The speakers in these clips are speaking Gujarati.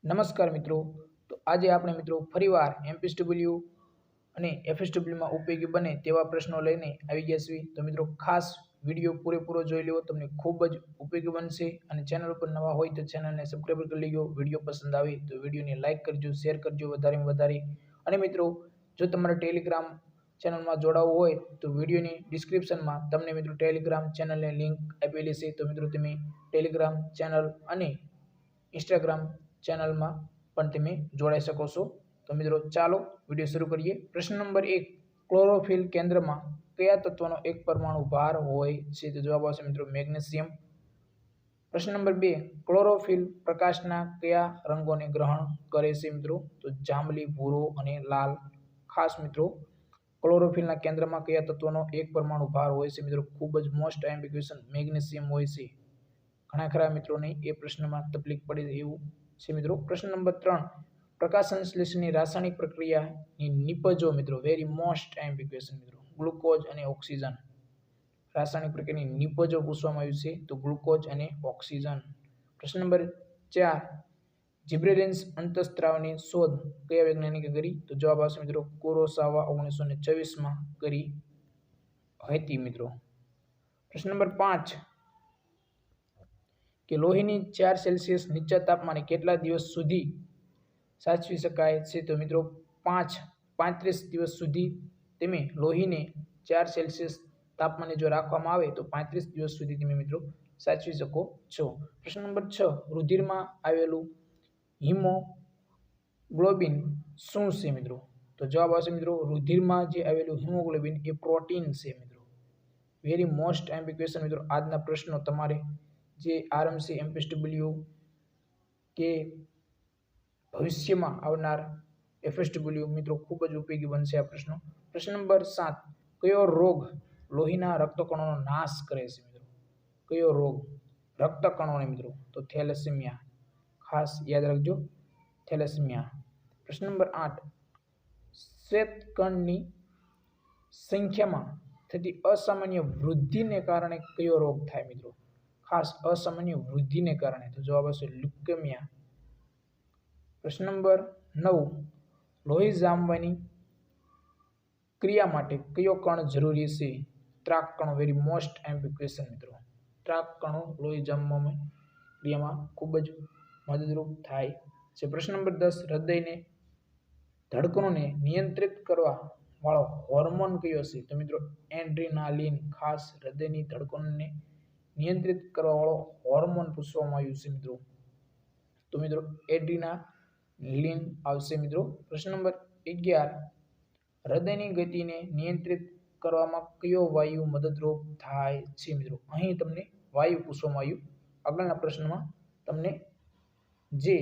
નમસ્કાર મિત્રો, તો આજે આપણે મિત્રો ફરીવાર એમપીએસડબલ્યુ અને એફએસડબલ્યુમાં ઉપયોગી બને તેવા પ્રશ્નો લઈને આવી ગયા છીએ। તો મિત્રો ખાસ વિડીયો પૂરેપૂરો જોઈ લો, તમને ખૂબ જ ઉપયોગી બનશે। અને ચેનલ ઉપર નવા હોય તો ચેનલને સબસ્ક્રાઈબ કરી લેજો। વિડીયો પસંદ આવે તો વિડીયોને લાઇક કરજો, શેર કરજો વધારેમાં વધારે। અને મિત્રો જો તમારે ટેલિગ્રામ ચેનલમાં જોડાવવું હોય તો વિડીયોની ડિસ્ક્રિપ્શનમાં તમને મિત્રો ટેલિગ્રામ ચેનલની લિંક આપેલી છે। તો મિત્રો તમે ટેલિગ્રામ ચેનલ અને ઇન્સ્ટાગ્રામ ચેનલમાં પણ તમે જોડાઈ શકો છો। તો મિત્રો ચાલો વિડીયો શરૂ કરીએ। પ્રશ્ન નંબર 1, ક્લોરોફિલ કેન્દ્રમાં કયા તત્વનો એક પરમાણુ ભાર હોય છે? તો જવાબ આવશે મિત્રો મેગ્નેશિયમ। પ્રશ્ન નંબર 2, ક્લોરોફિલ પ્રકાશના કયા રંગોને ગ્રહણ કરે છે મિત્રો? તો જાંબલી, ભૂરો અને લાલ। ખાસ મિત્રો ક્લોરોફિલના કેન્દ્રમાં કયા તત્વનો એક પરમાણુ ભાર હોય છે મિત્રો? ખૂબ જ મોસ્ટ આઈએમપી ક્વેશ્ચન મેગ્નેશિયમ હોય છે। ઘણા ખરા મિત્રોને એ પ્રશ્નમાં તકલીફ પડે એવું છે મિત્રો। પ્રશ્ન નંબર 3, પ્રકાશ સંશ્લેષણની રાસાયણિક પ્રક્રિયાની નિપજો મિત્રો, વેરી મોસ્ટ આઈએમપી ક્વેશ્ચન મિત્રો, ગ્લુકોઝ અને ઓક્સિજન। રાસાયણિક પ્રક્રિયાની નિપજો પૂછવામાં આવ્યું છે, તો ગ્લુકોઝ અને ઓક્સિજન। પ્રશ્ન નંબર 4, જિબ્રેલિન્સ અંતઃસ્ત્રાવની શોધ કયા વૈજ્ઞાનિકે કરી? તો જવાબ આવશે મિત્રો કુરોસાવા 1924માં કરી હતી મિત્રો। પ્રશ્ન નંબર 5, કે લોહીની 4 સેલ્સિયસ નીચા તાપમાને કેટલા દિવસ સુધી સાચવી શકાય છે? તો મિત્રો 35 દિવસ સુધી તમે લોહીને 4 સેલ્સિયસ તાપમાને જો રાખવામાં આવે તો 35 દિવસ સુધી તમે મિત્રો સાચવી શકો છો। પ્રશ્ન નંબર 6, રુધિરમાં આવેલું હિમોગ્લોબિન શું છે મિત્રો? તો જવાબ આવશે મિત્રો રુધિરમાં જે આવેલું હિમોગ્લોબિન એ પ્રોટીન છે મિત્રો, વેરી મોસ્ટ આઈએમપી ક્વેશ્ચન મિત્રો। આજના પ્રશ્નો તમારે જે આરએમસી એમપીએસડબલ્યુ કે ભવિષ્યમાં આવનાર એફએસડબલ્યુ મિત્રો ખૂબ જ ઉપયોગી બનશે આ પ્રશ્નો। પ્રશ્ન નંબર 7, કયો રોગ લોહીના રક્તકણોનો નાશ કરે છે મિત્રો? કયો રોગ રક્તકણોને મિત્રો? તો થેલેસેમિયા। ખાસ યાદ રાખજો થેલેસેમિયા। પ્રશ્ન નંબર 8, શ્વેતકણની સંખ્યામાં થતી અસામાન્ય વૃદ્ધિને કારણે કયો રોગ થાય મિત્રો? ખાસ અસામાન્ય વૃદ્ધિને કારણે, તો જવાબ આવશે લ્યુકેમિયા। પ્રશ્ન નંબર 9, લોહી જામવાની ક્રિયા માટે કયો કણ જરૂરી છે? ત્રાક કણો, વેરી મોસ્ટ આઈએમપી ક્વેશ્ચન મિત્રો। ત્રાક કણો લોહી જામવાની ક્રિયામાં ખૂબ જ મદદરૂપ થાય છે। પ્રશ્ન નંબર 10, હૃદયને ધડકનોને નિયંત્રિત કરવા વાળો હોર્મોન કયો છે? તો મિત્રો એડ્રીનાલિન। ખાસ હૃદયની ધડકનોને નિયંત્રિત કરવા વાળો હોર્મોન પૂછવામાં આવ્યું છે મિત્રો, તો મિત્રો એડ્રીનાલિન આવશે મિત્રો। પ્રશ્ન નંબર 11, હૃદયની ગતિને નિયંત્રિત કરવામાં કયો વાયુ મદદરૂપ થાય છે મિત્રો? અહીં તમને વાયુ પૂછવામાં આવ્યું, આગળના પ્રશ્નમાં તમને જે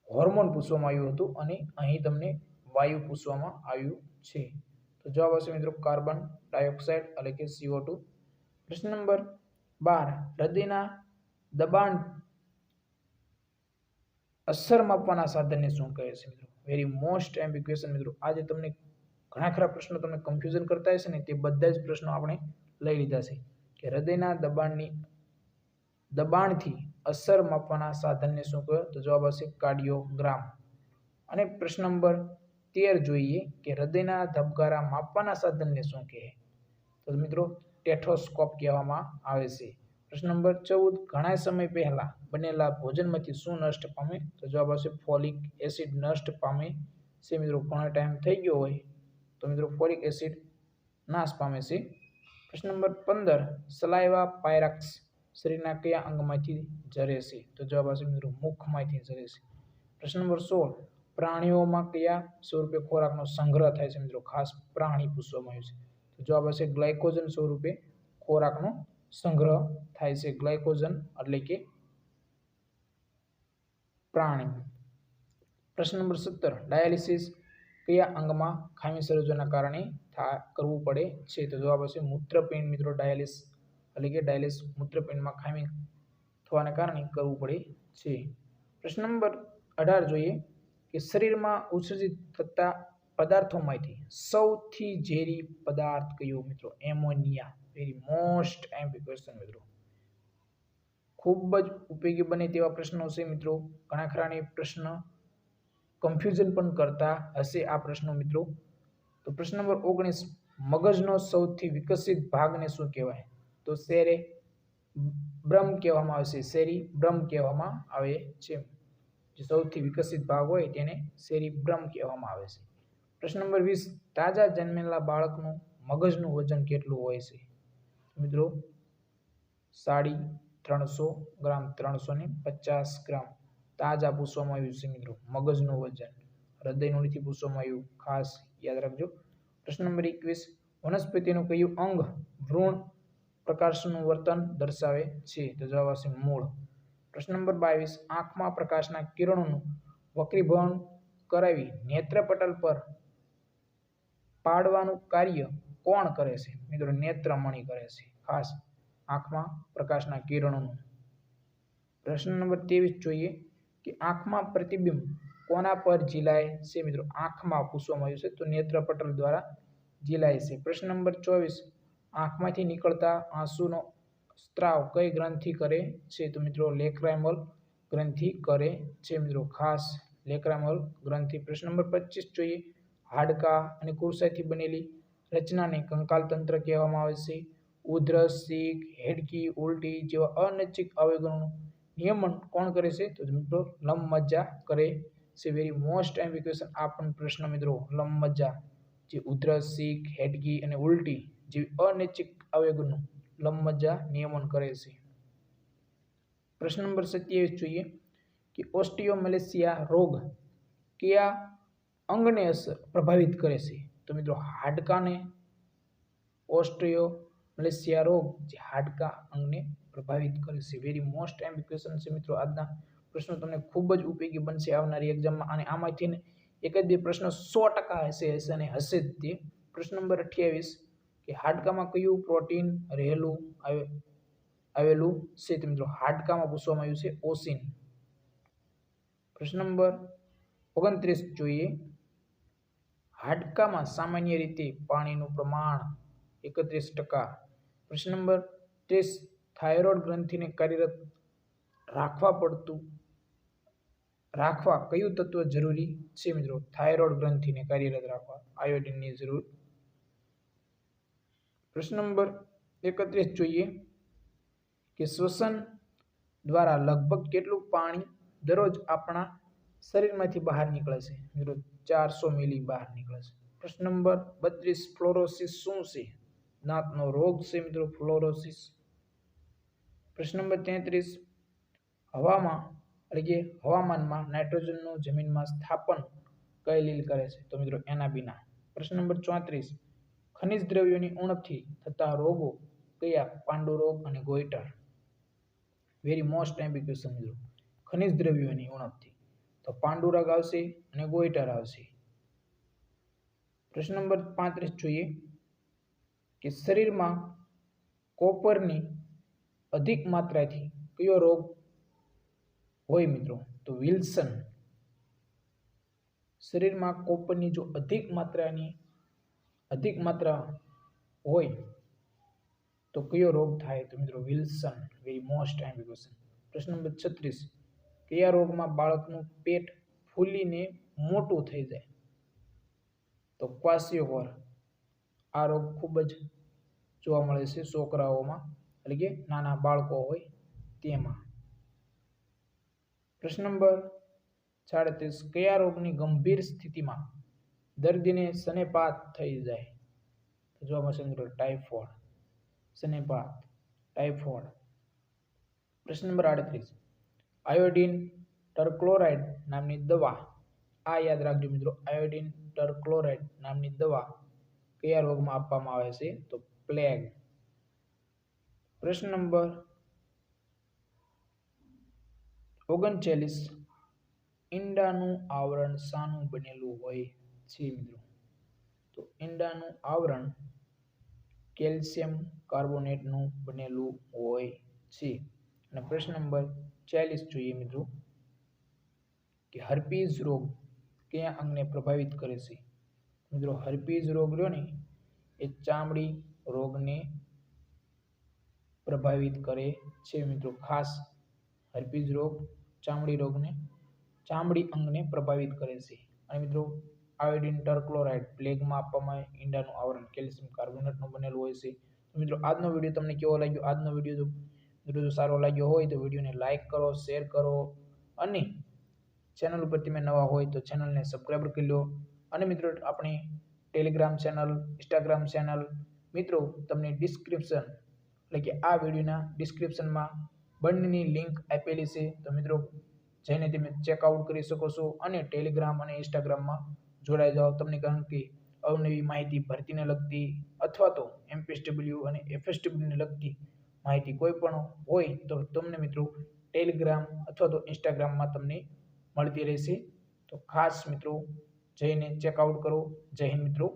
હોર્મોન પૂછવામાં આવ્યું હતું અને અહીં તમને વાયુ પૂછવામાં આવ્યું છે, તો જવાબ આવશે મિત્રો કાર્બન ડાયોક્સાઇડ એટલે કે CO2। પ્રશ્ન નંબર 12, હૃદયના દબાણ અસર માપવાના સાધનને શું કહે છે મિત્રો? વેરી મોસ્ટ આઈએમપી ક્વેશ્ચન મિત્રો। આજે તમને ઘણા ખરા પ્રશ્નો તમને કન્ફ્યુઝન કરતા હશે ને, તે બધા જ પ્રશ્નો આપણે લઈ લીધા છે કે હૃદયના દબાણથી અસર માપવાના સાધનને શું કહે? તો જવાબ આવશે કાર્ડિયોગ્રામ। અને પ્રશ્ન નંબર 13 જોઈએ કે હૃદયના ધબકારા માપવાના સાધનને શું કહે? તો મિત્રો ટેથોસ્કોપ કહેવામાં આવે છે। પ્રશ્ન નંબર 14, ઘણા સમય પહેલા બનેલા ભોજનમાંથી શું નષ્ટ પામે? તો જવાબ આવશે ફોલિક એસિડ નષ્ટ પામે છે મિત્રો। ઘણો ટાઈમ થઈ ગયો હોય તો મિત્રો ફોલિક એસિડ નાશ પામે છે। પ્રશ્ન નંબર 15, સલાઇવા પાયરેક્સ શરીરના કયા અંગમાંથી ઝરે છે? તો જવાબ આવશે મિત્રો મુખમાંથી ઝરે છે। પ્રશ્ન નંબર 16, પ્રાણીઓમાં કયા સ્વરૂપે ખોરાકનો સંગ્રહ થાય છે મિત્રો? ખાસ પ્રાણી પૂછવામાં આવ્યું છે, તો જવાબ આવશે ગ્લાયકોજન સ્વરૂપે ખોરાકનો સંગ્રહ થાય છે। ગ્લાયકોજન એટલે કે પ્રાણી। પ્રશ્ન નંબર 17, ડાયાલિસિસ કયા અંગમાં ખામી સર્જવાના કારણે કરવું પડે છે? તો જવાબ આવશે મૂત્રપિંડ મિત્રો। ડાયાલિસિસ એટલે કે ડાયાલિસિસ મૂત્રપિંડમાં ખામી થવાના કારણે કરવું પડે છે। પ્રશ્ન નંબર 18 જોઈએ કે શરીરમાં ઉત્સર્જિત થતા પદાર્થોમાંથી સૌથી ઝેરી પદાર્થ કયો મિત્રો? Ammonia, very most IMP question મિત્રો। ખૂબ જ ઉપયોગી બને તેવા પ્રશ્નો છે મિત્રો. ઘણા ખરાને પ્રશ્ન કન્ફ્યુઝન પણ કરતા હશે આ પ્રશ્નો મિત્રો. તો પ્રશ્ન નંબર 19, મગજનો સૌથી વિકસિત ભાગને શું કહેવાય? તો સેરેબ્રમ કહેવામાં આવે છે. સેરિબ્રમ કહેવામાં આવે છે. જે સૌથી વિકસિત ભાગ હોય તેને સેરિબ્રમ કહેવામાં આવે છે. પ્રશ્ન નંબર 20, તાજા જન્મેલા બાળકનું મગજનું વજન કેટલું હોય છે? મિત્રો 350 ગ્રામ, 350 ગ્રામ તાજા પૂછવામાં આવ્યું છે મિત્રો મગજનું વજન. હૃદયનું નથી પૂછવામાં આવ્યું, ખાસ યાદ રાખજો. પ્રશ્ન નંબર 21, વનસ્પતિનું કયું અંગ ભ્રૂણ પ્રકાશનું વર્તન દર્શાવે છે? તો જવાબ આવશે મૂળ. પ્રશ્ન નંબર 22, આંખમાં પ્રકાશના કિરણોનું વક્રીભવન કરાવી નેત્રપટલ પર પાડવાનું કાર્ય કોણ કરે છે? મિત્રો નેત્રમણી કરે છે, ખાસ આંખમાં પ્રકાશના કિરણોનું. પ્રશ્ન નંબર 23 જોઈએ કે આંખમાં પ્રતિબિંબ કોના પર ઝીલાય છે? મિત્રો આંખમાં પૂછવામાં આવ્યું છે તો નેત્રપટલ દ્વારા ઝીલાય છે. પ્રશ્ન નંબર 24, આંખમાંથી નીકળતા આંસુનો સ્ત્રાવ કઈ ગ્રંથિ કરે છે? તો મિત્રો લેક્રાઇમલ ગ્રંથિ કરે છે મિત્રો, ખાસ લેક્રાઇમલ ગ્રંથિ. પ્રશ્ન નંબર 25 જોઈએ, હાડકાં અને કુરસાથી બનેલી રચનાને કંકાલ તંત્ર કહેવામાં આવે છે. ઉધરસ, શીખ, હેડકી, ઉલટી જેવા અનૈચ્છિક આવેગોનું નિયમન કોણ કરે છે? તો મિત્રો લંબમજ્જા કરે છે. વેરી મોસ્ટ ટાઈમ ક્વેશ્ચન આ પણ પ્રશ્ન મિત્રો. લંબમજ્જા જે ઉધરસ, શીખ, હેડકી અને ઉલટી જેવી અનૈચ્છિક આવેગોનું લંબમજ્જા નિયમન કરે છે. પ્રશ્ન નંબર 27 જોઈએ કે ઓસ્ટિયોમેલેસિયા રોગ કયા અંગને પ્રભાવિત કરે છે? તો મિત્રો હાડકાને. ઓસ્ટિયોમેલેસિયા રોગ જે હાડકા અંગને પ્રભાવિત કરે છે. વેરી મોસ્ટ ટાઈમ ક્વેશ્ચન છે મિત્રો. આજના પ્રશ્નો તમને ખૂબ જ ઉપયોગી બનશે આવનારી એક્ઝામમાં, અને આમાંથી એક જ બે પ્રશ્ન 100% હશે અને હશે જ તે. પ્રશ્ન નંબર 28 કે હાડકામાં કયું પ્રોટીન આવેલું છે? તો મિત્રો હાડકામાં પૂછવામાં આવ્યું છે ઓસિન. પ્રશ્ન નંબર 29 જોઈએ, હાડકામાં સામાન્ય રીતે પાણીનું પ્રમાણ 31%. પ્રશ્ન નંબર 30, થાઇરોઇડ ગ્રંથિને કાર્યરત રાખવા કયું તત્વ જરૂરી છે? મિત્રો થાઇરોઇડ ગ્રંથિને કાર્યરત રાખવા આયોડિનની જરૂર. પ્રશ્ન નંબર 31 જોઈએ કે શ્વસન દ્વારા લગભગ કેટલું પાણી દરરોજ આપણા શરીરમાંથી બહાર નીકળે છે? મિત્રો 400 મિલી બહાર નીકળે છે. પ્રશ્ન નંબર 32, ફ્લોરોસિસ શું છે? દાંતનો રોગ છે મિત્રો ફ્લોરોસિસ. પ્રશ્ન નંબર 33, હવામાનમાં નાઇટ્રોજનનું જમીનમાં સ્થાપન કઈ લીલ કરે છે? તો મિત્રો એના વિના. પ્રશ્ન નંબર 34, ખનિજ દ્રવ્યોની ઉણપથી થતા રોગો કયા? પાંડુ રોગ અને goitre. Very most time question મિત્રો. ખનિજ દ્રવ્યોની ઉણપથી તો પાંડુ રોગ આવશે અને ગોઈટર આવશે. પ્રશ્ન નંબર 35 જોઈએ કે શરીરમાં કોપરની અધિક માત્રાથી કયો રોગ હોય મિત્રો? તો વિલ્સન. શરીરમાં કોપરની જો અધિક માત્રા હોય તો કયો રોગ થાય? તો મિત્રો Wilson. Very most time question. પ્રશ્ન નંબર 36, કયા રોગમાં બાળકનું પેટ ફૂલીને મોટું થઈ જાય? તો ક્વાશિયોકોર. આ રોગ ખૂબ જ જોવા મળે છે છોકરાઓમાં, એટલે કે નાના બાળકો હોય તેમાં. પ્રશ્ન નંબર 37, કયા રોગની ગંભીર સ્થિતિમાં દર્દીને સનેપાત થઈ જાય? તો જોવા મળશે મિત્રો ટાઇફોઇડ. સનેપાત, ટાઇફોઇડ. પ્રશ્ન નંબર 38, આયોડિન ટરક્લોરાઇડ નામની દવા, આ યાદ રાખજો મિત્રો, આયોડિન ટરક્લોરાઇડ નામની દવા કયા રોગમાં આપવામાં આવે છે? તો પ્લેગ. પ્રશ્ન નંબર 39, ઈંડાનું આવરણ શાનું બનેલું હોય છે મિત્રો? તો ઈંડાનું આવરણ કેલ્શિયમ કાર્બોનેટનું બનેલું હોય છે. અને પ્રશ્ન નંબર 40 જોઈએ મિત્રો કે હર્પીઝ રોગ કયા અંગને પ્રભાવિત કરે છે? મિત્રો હર્પીઝ રોગ રહ્યો ને એ ચામડી રોગને પ્રભાવિત કરે છે મિત્રો, ખાસ હર્પીઝ રોગ ચામડી અંગને પ્રભાવિત કરે છે. અને મિત્રો આયોડિન ટરક્લોરાઇડ પ્લેગમાં આપવામાં આવે ઈંડાનું આવરણ કેલ્શિયમ કાર્બોનેટનું બનેલું હોય છે. તો મિત્રો આજનો વિડીયો તમને કેવો લાગ્યો? આજનો વિડીયો જો સારો લાગ્યો હોય તો વિડીયોને લાઇક કરો, શેર કરો અને ચેનલ ઉપર તમે નવા હોય તો ચેનલને સબસ્ક્રાઈબ કરી લો. અને મિત્રો આપણી ટેલિગ્રામ ચેનલ, ઇન્સ્ટાગ્રામ ચેનલ મિત્રો તમને ડિસ્ક્રિપ્શન એટલે કે આ વિડીયોના ડિસ્ક્રિપ્શનમાં બંનેની લિંક આપેલી છે. તો મિત્રો જઈને તમે ચેકઆઉટ કરી શકો છો અને ટેલિગ્રામ અને ઇન્સ્ટાગ્રામમાં જોડાઈ જાઓ. તમને કારણ કે અવનવી માહિતી ભરતીને લગતી અથવા તો એમપીએસડબલ્યુ અને એફએસડબલ્યુને લગતી માહિતી કોઈ પણ હોય તો તમને મિત્રો ટેલિગ્રામ અથવા તો ઇન્સ્ટાગ્રામમાં તમને મળતી રહેશે. તો ખાસ મિત્રો જઈને ચેકઆઉટ કરો. જય હિન્દ મિત્રો.